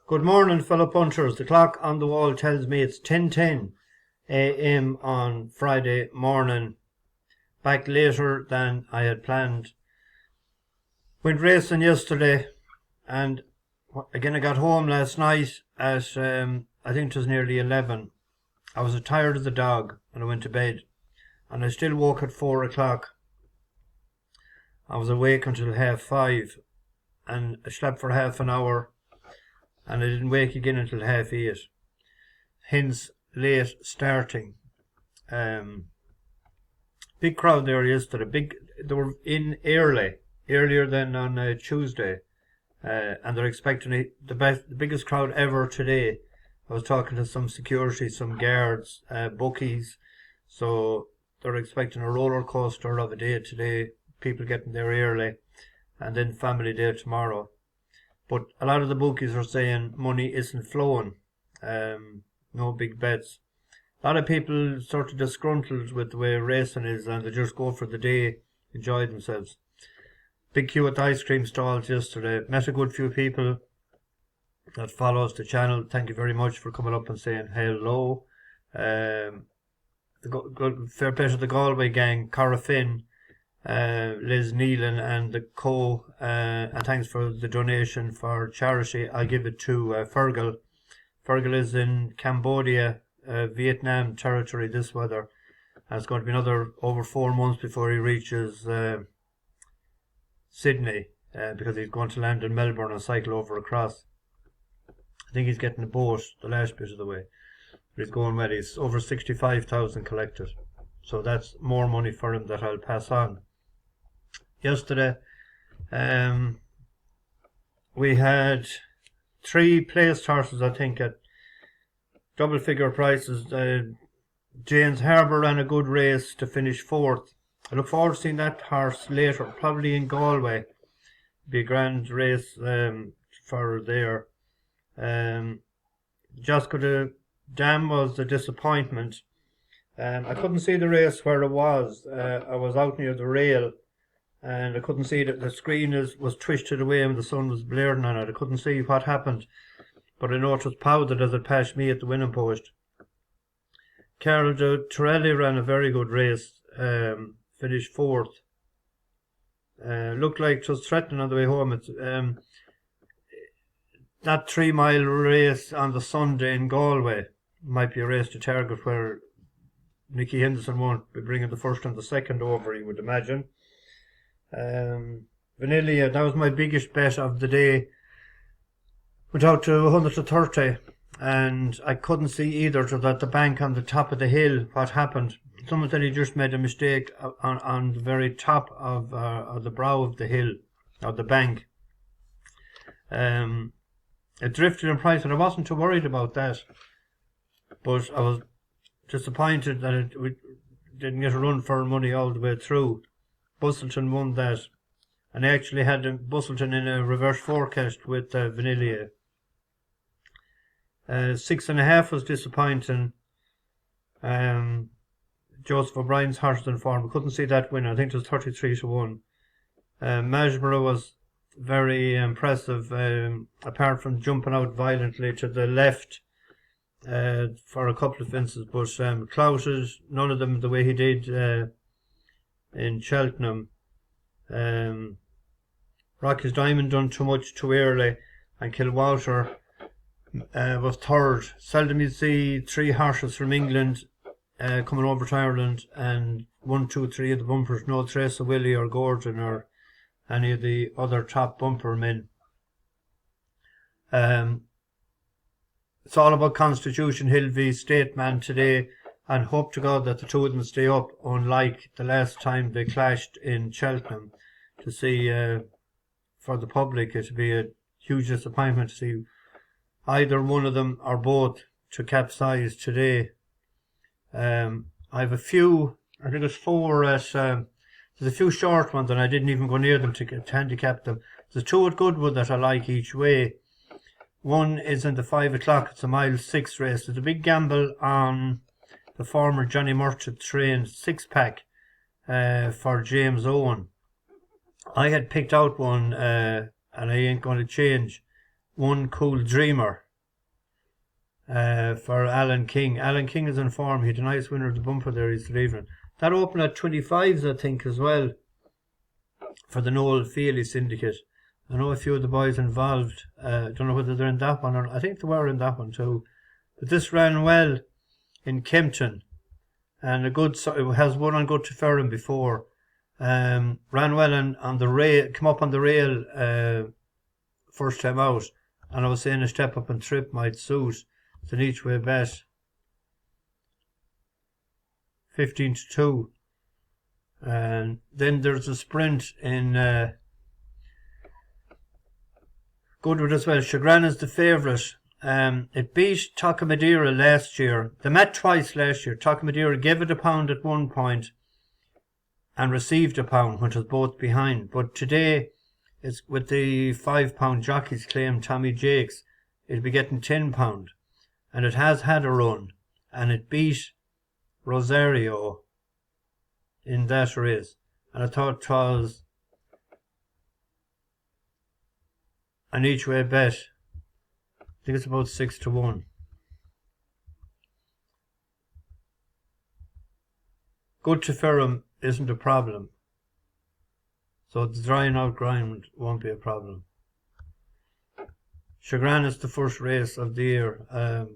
Good morning, fellow punchers. The clock on the wall tells me it's 10:10 a.m. on Friday morning. Back later than I had planned. Went racing yesterday, and again I got home last night at I think it was nearly 11. I was tired of the dog and I went to bed, and I still woke at 4 o'clock. I was awake until 5:30, and I slept for half an hour, and I didn't wake again until 8:30. Hence late starting. Big crowd there yesterday. They were in earlier than on Tuesday, and they're expecting the biggest crowd ever today. I was talking to some security, some guards, bookies, so they're expecting a roller coaster of a day today. People getting there early, and then family day tomorrow. But a lot of the bookies are saying money isn't flowing. No big bets. A lot of people sort of disgruntled with the way racing is, and they just go for the day, enjoy themselves. Big queue at the ice cream stalls yesterday. Met a good few people that follows the channel. Thank you very much for coming up and saying hello. Fair play to the Galway gang, Cara Finn, Liz Neelan and the and thanks for the donation for charity. I'll give it to Fergal. Fergal is in Cambodia, Vietnam territory this weather, and it's going to be another over 4 months before he reaches Sydney, because he's going to land in Melbourne and cycle over across. I think he's getting a boat the last bit of the way, but he's going well. He's over 65,000 collected, so that's more money for him that I'll pass on. Yesterday we had 3 placed horses, I think, at double figure prices. Jane's Harbour ran a good race to finish 4th. I look forward to seeing that horse later, probably in Galway. Be a grand race for there. Josco the Dam was the disappointment. I couldn't see the race where it was. I was out near the rail, and I couldn't see that the screen was twisted away and the sun was blaring on it. I couldn't see what happened, but I know it was powdered as it passed me at the winning post. Carol de Torelli ran a very good race, finished 4th. Looked like it was threatening on the way home. It's, that 3-mile race on the Sunday in Galway might be a race to target, where Nicky Henderson won't be bringing the first and the second over, you would imagine. Vanilla, that was my biggest bet of the day. Went out to 130, and I couldn't see either to that the bank on the top of the hill. What happened? Someone said he just made a mistake on the very top of the brow of the hill, of the bank. It drifted in price, and I wasn't too worried about that, but I was disappointed that we didn't get a run for money all the way through. Bustleton won that, and I actually had Bustleton in a reverse forecast with Vanilla. 6.5 was disappointing. Joseph O'Brien's horse in form. We couldn't see that win. I think it was 33-1. Madera was very impressive, apart from jumping out violently to the left for a couple of fences, but clouted none of them the way he did in Cheltenham. Rocky's Diamond done too much too early, and Kilwater was 3rd. Seldom you see 3 horses from England coming over to Ireland and 1, 2, 3 of the bumpers. No trace of Willie or Gordon or any of the other top bumper men. It's all about Constitution Hill v Stateman today, and hope to God that the two of them stay up, unlike the last time they clashed in Cheltenham. To see, for the public, it would be a huge disappointment to see either one of them or both to capsize today. I have a few, I think it's 4 at, there's a few short ones, and I didn't even go near them to handicap them. There's 2 at Goodwood that I like each way. One is in the 5 o'clock, it's a mile 6 race. There's a big gamble on the former Johnny Murchett trained 6-pack for James Owen. I had picked out one, and I ain't going to change. One Cool Dreamer for Alan King. Alan King is in form. He had a nice winner of the bumper there yesterday evening. That opened at 25s, I think, as well, for the Noel Feely syndicate. I know a few of the boys involved. Don't know whether they're in that one or I think they were in that one too. But this ran well in Kempton, and it has won on Good to Ferrum before. Ran well on the rail, come up on the rail first time out, and I was saying a step up and trip might suit. It's an each way bet. 15-2. And then there's a sprint in Goodwood as well. Chagrin is the favourite. It beat Toca Madera last year. They met twice last year. Toca Madera gave it £1 at one point and received £1, which was both behind. But today, it's with the £5 jockey's claim, Tommy Jakes, it'll be getting £10. And it has had a run. And it beat Rosario in that race. And I thought it was an each way bet. I think it's about 6-1. Good to Ferrum isn't a problem. So the drying out ground won't be a problem. Chagrin is the first race of the year. I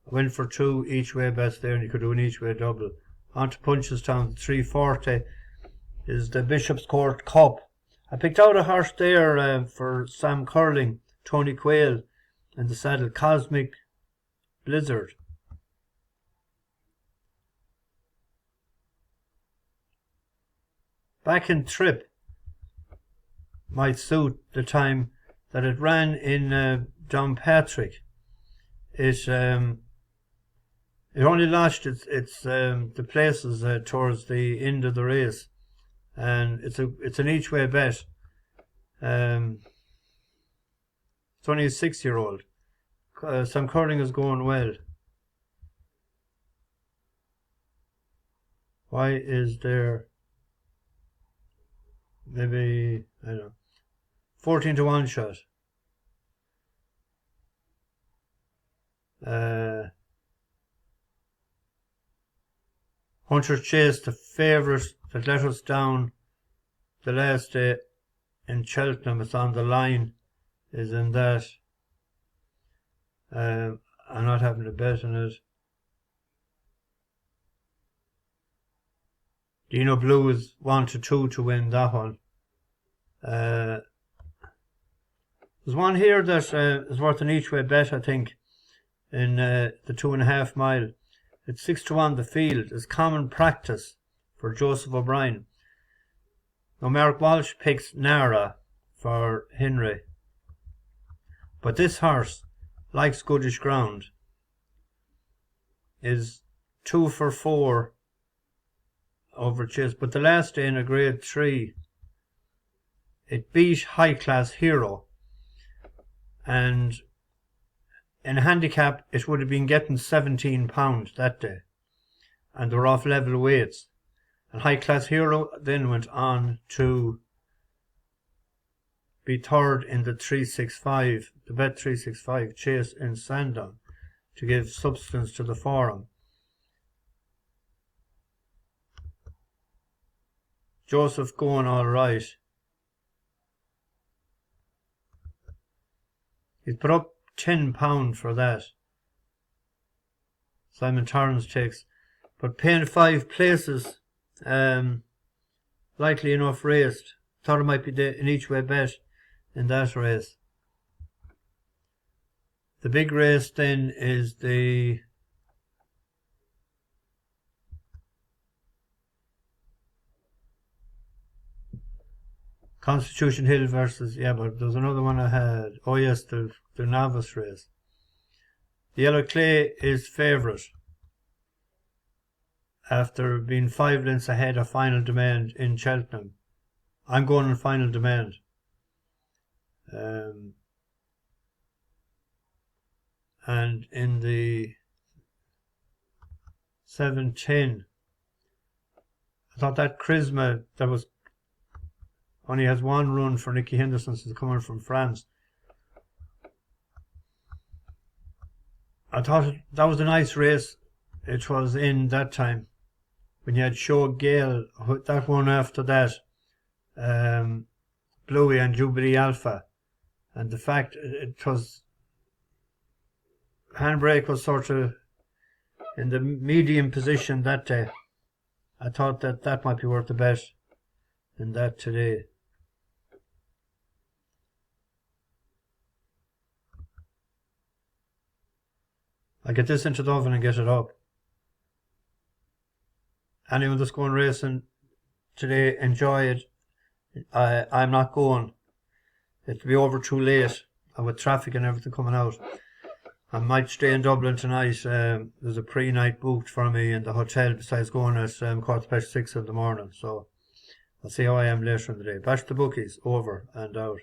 went for 2 each way bets there, and you could do an each way double. On to Punchestown, 340 is the Bishop's Court Cup. I picked out a horse there for Sam Curling, Tony Quayle, and the saddle Cosmic Blizzard. Back in trip might suit the time that it ran in Downpatrick. It only lost its the places towards the end of the race, and it's an each way bet. It's only a 6-year-old. Sam Curling is going well. Why is there maybe, I don't know, 14-1 shot? Hunter's Chase, the favourite that let us down the last day in Cheltenham, it's on the line, is in that. I'm not having a bet on it. Dino Blue is 1-2 to win that one. There's one here that is worth an each way bet, I think, in the 2.5 mile. It's 6-1. The field is Common Practice for Joseph O'Brien. Now Mark Walsh picks Nara for Henry, but this horse likes goodish ground. Is 2 for 4 over Chase, but the last day in a grade 3 it beat High Class Hero, and in a handicap it would have been getting £17 that day, and they were off level weights. And High Class Hero then went on to be third in the 365, the bet 365 chase in Sandown, to give substance to the forum. Joseph going all right. He's put up £10 for that. Simon Torrance takes, but paying 5 places, likely enough raced. Thought it might be an each way bet in that race. The big race then is the Constitution Hill versus, but there's another one I had. Oh yes, the novice race. The Yellow Clay is favourite after being 5 lengths ahead of Final Demand in Cheltenham. I'm going on Final Demand. And in the 7-10, I thought that Khrisma, that was only has one run for Nicky Henderson since coming from France. I thought that was a nice race. It was in that time when you had Show Gale, that one after that, Bluey and Jubilee Alpha, and the fact it was handbrake was sort of in the medium position that day. I thought that might be worth a bet in that today. I get this into the oven and get it up. Anyone that's going racing today, enjoy it. I'm not going. It'll be over too late, and with traffic and everything coming out. I might stay in Dublin tonight. There's a pre-night booked for me in the hotel besides going at 6:15 in the morning. So I'll see how I am later in the day. Bash the bookies, over and out.